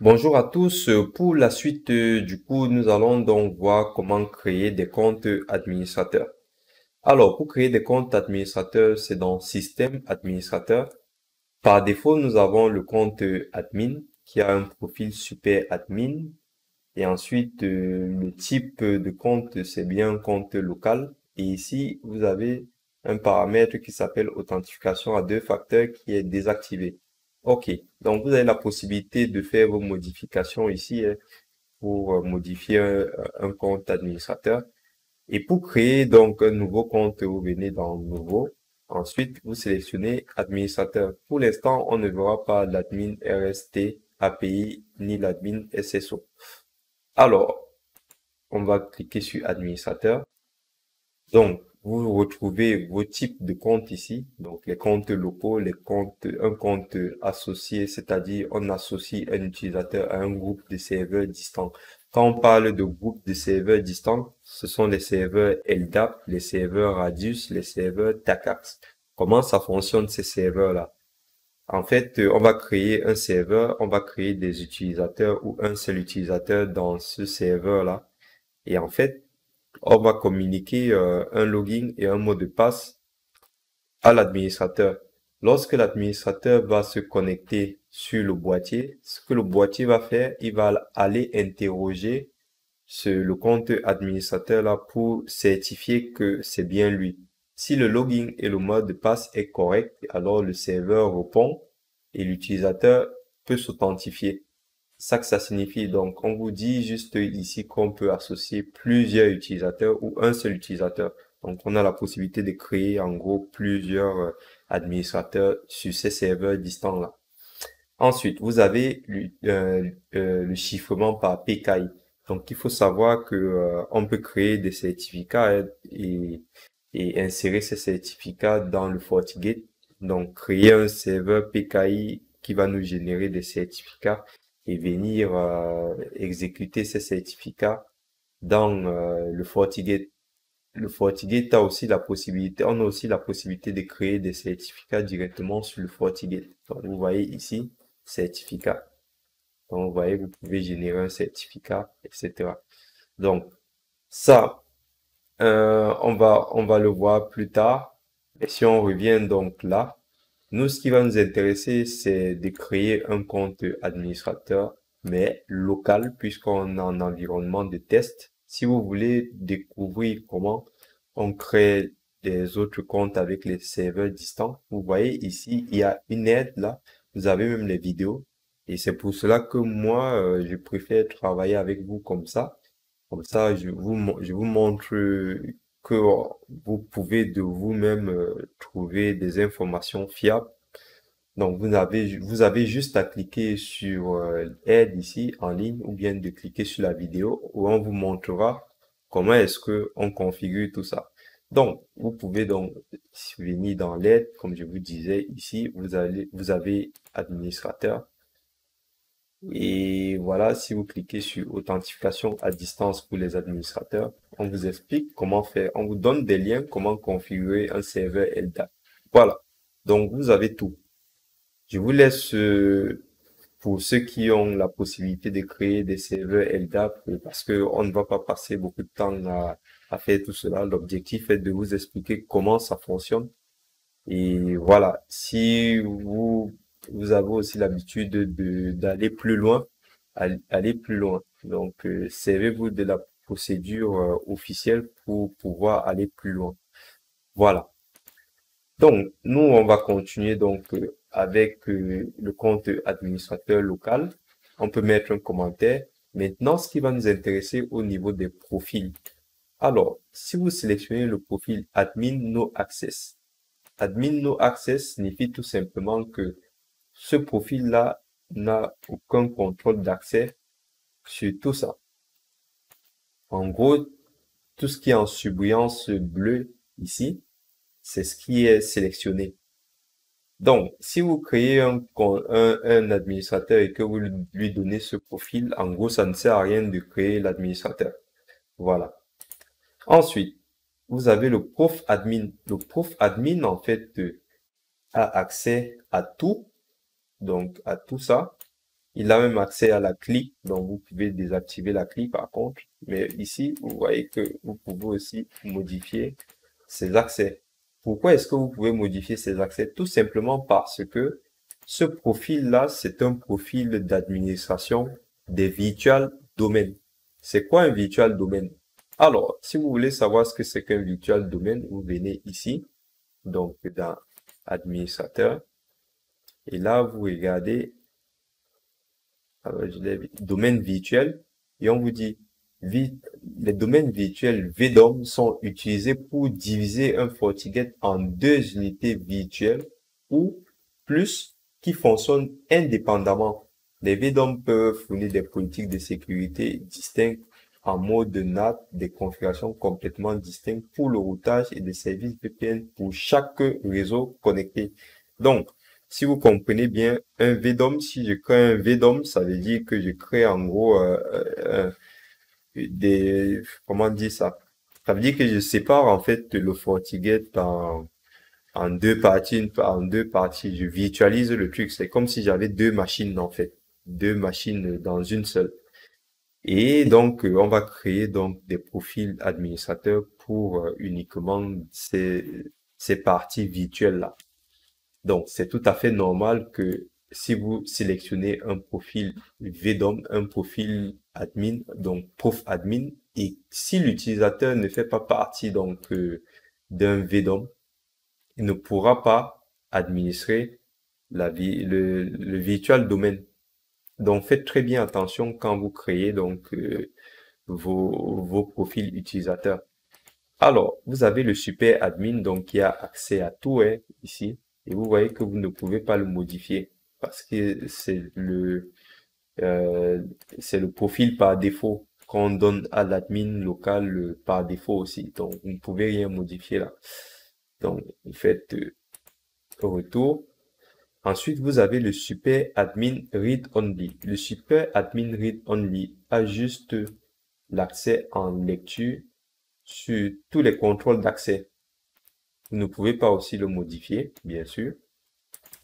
Bonjour à tous. Pour la suite du cours, nous allons donc voir comment créer des comptes administrateurs. Alors, pour créer des comptes administrateurs, c'est dans Système administrateur. Par défaut, nous avons le compte admin qui a un profil super admin. Et ensuite, le type de compte, c'est bien un compte local. Et ici, vous avez un paramètre qui s'appelle authentification à deux facteurs qui est désactivé. OK. Donc, vous avez la possibilité de faire vos modifications ici hein, pour modifier un compte administrateur. Et pour créer donc un nouveau compte, vous venez dans Nouveau. Ensuite, vous sélectionnez Administrateur. Pour l'instant, on ne verra pas l'admin RST API ni l'admin SSO. Alors, on va cliquer sur Administrateur. Donc, vous retrouvez vos types de comptes ici. Donc, les comptes locaux, un compte associé, c'est-à-dire on associe un utilisateur à un groupe de serveurs distants. Quand on parle de groupe de serveurs distants, ce sont les serveurs LDAP, les serveurs Radius, les serveurs TACAX. Comment ça fonctionne ces serveurs-là? En fait, on va créer un serveur, on va créer des utilisateurs ou un seul utilisateur dans ce serveur-là. Et en fait, on va communiquer un login et un mot de passe à l'administrateur. Lorsque l'administrateur va se connecter sur le boîtier, ce que le boîtier va faire, il va aller interroger le compte administrateur là pour certifier que c'est bien lui. Si le login et le mot de passe est correct, alors le serveur répond et l'utilisateur peut s'authentifier. C'est ça que ça signifie. Donc, on vous dit juste ici qu'on peut associer plusieurs utilisateurs ou un seul utilisateur. Donc, on a la possibilité de créer en gros plusieurs administrateurs sur ces serveurs distants-là. Ensuite, vous avez le chiffrement par PKI. Donc, il faut savoir que on peut créer des certificats hein, et insérer ces certificats dans le FortiGate. Donc, créer un serveur PKI qui va nous générer des certificats et venir exécuter ces certificats dans le FortiGate. Le FortiGate a aussi la possibilité, on a aussi la possibilité de créer des certificats directement sur le FortiGate. Donc, vous voyez ici, certificat. Donc, vous voyez, vous pouvez générer un certificat, etc. Donc, ça, on va le voir plus tard. Et si on revient donc là, nous, ce qui va nous intéresser, c'est de créer un compte administrateur, mais local, puisqu'on est en environnement de test. Si vous voulez découvrir comment on crée des autres comptes avec les serveurs distants, vous voyez ici, il y a une aide là. Vous avez même les vidéos. Et c'est pour cela que moi, je préfère travailler avec vous comme ça. Comme ça, je vous montre que vous pouvez de vous-même trouver des informations fiables. Donc, vous avez juste à cliquer sur aide ici en ligne ou bien de cliquer sur la vidéo où on vous montrera comment est-ce que on configure tout ça. Donc, vous pouvez donc venir dans l'aide, comme je vous disais ici, vous avez administrateur. Et voilà, si vous cliquez sur authentification à distance pour les administrateurs, on vous explique comment faire. On vous donne des liens, comment configurer un serveur LDAP. Voilà. Donc, vous avez tout. Je vous laisse, pour ceux qui ont la possibilité de créer des serveurs LDAP, parce que on ne va pas passer beaucoup de temps à faire tout cela. L'objectif est de vous expliquer comment ça fonctionne. Et voilà. Si vous avez aussi l'habitude d'aller plus loin, aller plus loin. Donc, servez-vous de la procédure officielle pour pouvoir aller plus loin. Voilà. Donc, nous, on va continuer donc avec le compte administrateur local. On peut mettre un commentaire. Maintenant, ce qui va nous intéresser au niveau des profils. Alors, si vous sélectionnez le profil Admin No Access, Admin No Access signifie tout simplement que ce profil-là n'a aucun contrôle d'accès sur tout ça. En gros, tout ce qui est en surbrillance bleue ici, c'est ce qui est sélectionné. Donc, si vous créez un administrateur et que vous lui donnez ce profil, en gros, ça ne sert à rien de créer l'administrateur. Voilà. Ensuite, vous avez le prof admin. Le prof admin, en fait, a accès à tout, donc à tout ça. Il a même accès à la clé, donc vous pouvez désactiver la clé par contre. Mais ici, vous voyez que vous pouvez aussi modifier ces accès. Pourquoi est-ce que vous pouvez modifier ces accès? Tout simplement parce que ce profil-là, c'est un profil d'administration des virtual domaines. C'est quoi un virtual domaine? Alors, si vous voulez savoir ce que c'est qu'un virtual domaine, vous venez ici, donc dans administrateur, et là, vous regardez domaine virtuel, et on vous dit, les domaines virtuels VDOM sont utilisés pour diviser un FortiGate en deux unités virtuelles ou plus qui fonctionnent indépendamment. Les VDOM peuvent fournir des politiques de sécurité distinctes en mode NAT, des configurations complètement distinctes pour le routage et des services VPN pour chaque réseau connecté. Donc, si vous comprenez bien, un VDOM, si je crée un VDOM, ça veut dire que je crée en gros comment dire ça? Ça veut dire que je sépare en fait le FortiGate en deux parties, en deux parties. Je virtualise le truc. C'est comme si j'avais deux machines en fait, deux machines dans une seule. Et donc, on va créer donc des profils administrateurs pour uniquement ces parties virtuelles là. Donc, c'est tout à fait normal que si vous sélectionnez un profil VDOM, un profil admin, donc prof admin, et si l'utilisateur ne fait pas partie donc d'un VDOM, il ne pourra pas administrer le virtual domaine. Donc, faites très bien attention quand vous créez donc vos profils utilisateurs. Alors, vous avez le super admin, donc qui a accès à tout ici, et vous voyez que vous ne pouvez pas le modifier parce que c'est le profil par défaut qu'on donne à l'admin local par défaut aussi. Donc, vous ne pouvez rien modifier là. Donc, vous faites retour. Ensuite, vous avez le super admin read only. Le super admin read only a juste l'accès en lecture sur tous les contrôles d'accès. Vous ne pouvez pas aussi le modifier, bien sûr.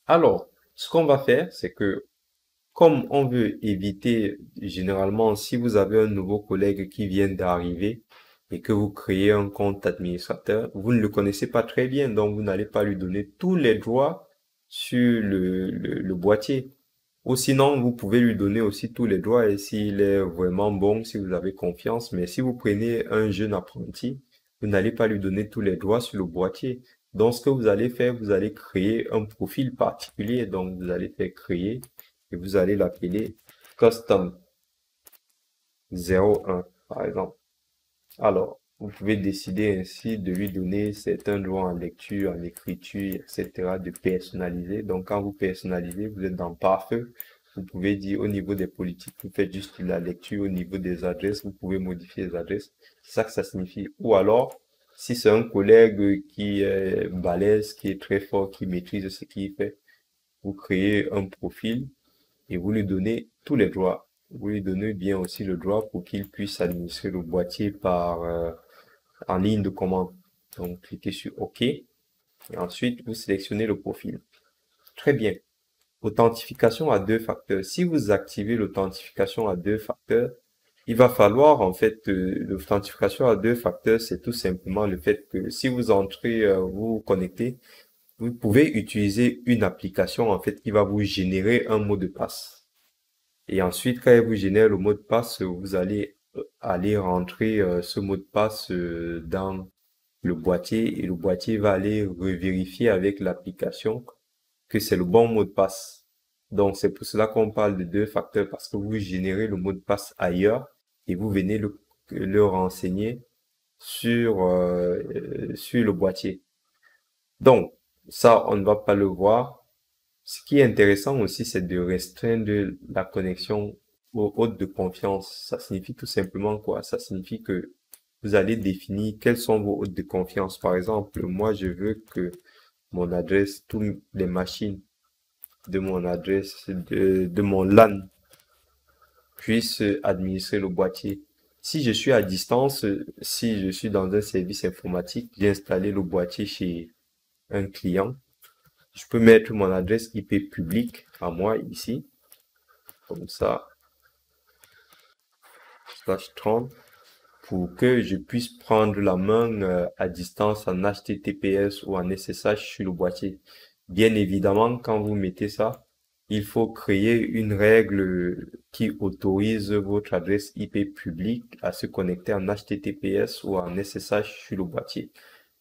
Alors, ce qu'on va faire, c'est que comme on veut éviter, généralement, si vous avez un nouveau collègue qui vient d'arriver et que vous créez un compte administrateur, vous ne le connaissez pas très bien, donc vous n'allez pas lui donner tous les droits sur le boîtier. Ou sinon, vous pouvez lui donner aussi tous les droits et s'il est vraiment bon, si vous avez confiance. Mais si vous prenez un jeune apprenti, vous n'allez pas lui donner tous les droits sur le boîtier. Donc, ce que vous allez faire, vous allez créer un profil particulier. Donc, vous allez faire créer et vous allez l'appeler custom 01, par exemple. Alors, vous pouvez décider ainsi de lui donner certains droits en lecture, en écriture, etc., de personnaliser. Donc, quand vous personnalisez, vous êtes dans Parfait. Vous pouvez dire au niveau des politiques, vous faites juste la lecture. Au niveau des adresses, vous pouvez modifier les adresses. C'est ça que ça signifie. Ou alors, si c'est un collègue qui est balèze, qui est très fort, qui maîtrise ce qu'il fait, vous créez un profil et vous lui donnez tous les droits. Vous lui donnez bien aussi le droit pour qu'il puisse administrer le boîtier par en ligne de commande. Donc, cliquez sur OK. Et ensuite, vous sélectionnez le profil. Très bien. Authentification à deux facteurs. Si vous activez l'authentification à deux facteurs, il va falloir, en fait, l'authentification à deux facteurs, c'est tout simplement le fait que si vous entrez, vous connectez, vous pouvez utiliser une application, en fait, qui va vous générer un mot de passe. Et ensuite, quand elle vous génère le mot de passe, vous allez aller rentrer ce mot de passe dans le boîtier et le boîtier va aller revérifier avec l'application que c'est le bon mot de passe. Donc, c'est pour cela qu'on parle de deux facteurs parce que vous générez le mot de passe ailleurs et vous venez le renseigner sur le boîtier. Donc, ça, on ne va pas le voir. Ce qui est intéressant aussi, c'est de restreindre la connexion aux hôtes de confiance. Ça signifie tout simplement quoi? Ça signifie que vous allez définir quels sont vos hôtes de confiance. Par exemple, moi, je veux que mon adresse, toutes les machines de mon adresse, de mon LAN puissent administrer le boîtier. Si je suis à distance, si je suis dans un service informatique, j'ai installé le boîtier chez un client. Je peux mettre mon adresse IP publique à moi ici. comme ça, /30, pour que je puisse prendre la main à distance en HTTPS ou en SSH sur le boîtier. Bien évidemment, quand vous mettez ça, il faut créer une règle qui autorise votre adresse IP publique à se connecter en HTTPS ou en SSH sur le boîtier.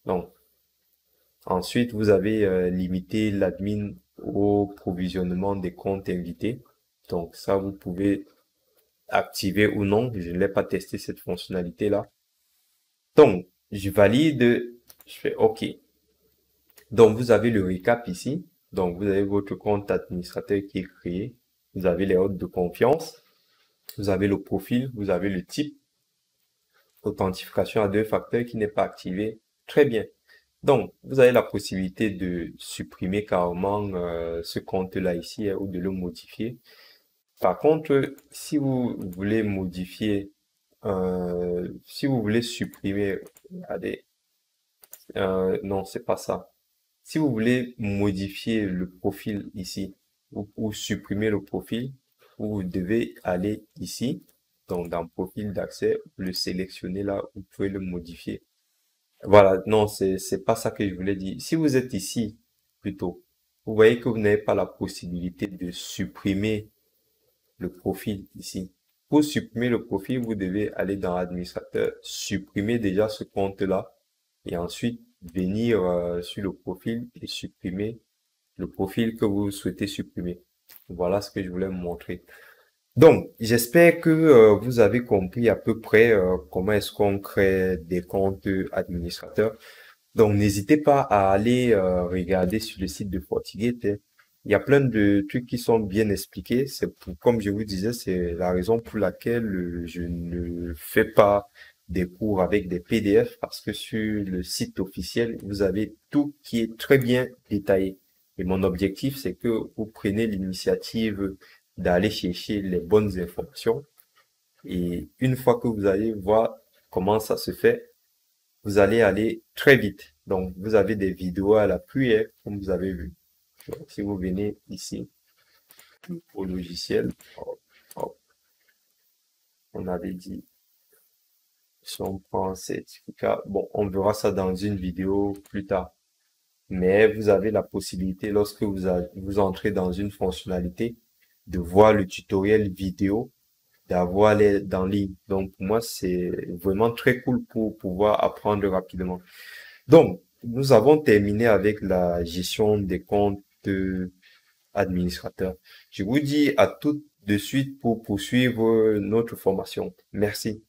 Donc, ensuite, vous avez limité l'admin au provisionnement des comptes invités. Donc, ça, vous pouvez activer ou non. Je ne l'ai pas testé cette fonctionnalité-là. Donc, je valide, je fais OK. Donc, vous avez le récap ici. Donc, vous avez votre compte administrateur qui est créé. Vous avez les hôtes de confiance. Vous avez le profil. Vous avez le type. Authentification à 2 facteurs qui n'est pas activé. Très bien. Donc, vous avez la possibilité de supprimer carrément ce compte-là ici ou de le modifier. Par contre, si vous voulez modifier, si vous voulez supprimer, regardez, non, c'est pas ça. Si vous voulez modifier le profil ici ou supprimer le profil, vous devez aller ici, donc dans profil d'accès, le sélectionner là, vous pouvez le modifier. Voilà, non, c'est pas ça que je voulais dire. Si vous êtes ici, plutôt, vous voyez que vous n'avez pas la possibilité de supprimer le profil ici. Pour supprimer le profil, vous devez aller dans administrateur, supprimer déjà ce compte-là et ensuite venir sur le profil et supprimer le profil que vous souhaitez supprimer. Voilà ce que je voulais vous montrer. Donc, j'espère que vous avez compris à peu près comment est-ce qu'on crée des comptes administrateurs. Donc, n'hésitez pas à aller regarder sur le site de FortiGate, hein. Il y a plein de trucs qui sont bien expliqués. Comme je vous disais, c'est la raison pour laquelle je ne fais pas des cours avec des PDF parce que sur le site officiel, vous avez tout qui est très bien détaillé. Et mon objectif, c'est que vous preniez l'initiative d'aller chercher les bonnes informations. Et une fois que vous allez voir comment ça se fait, vous allez aller très vite. Donc, vous avez des vidéos à l'appui, hein, comme vous avez vu. Donc, si vous venez ici, au logiciel, hop, hop, on avait dit, si on prend un certificat, bon, on verra ça dans une vidéo plus tard. Mais vous avez la possibilité, lorsque vous entrez dans une fonctionnalité, de voir le tutoriel vidéo, d'avoir l'aide en ligne. Donc, pour moi, c'est vraiment très cool pour pouvoir apprendre rapidement. Donc, nous avons terminé avec la gestion des comptes administrateurs. Je vous dis à tout de suite pour poursuivre notre formation. Merci.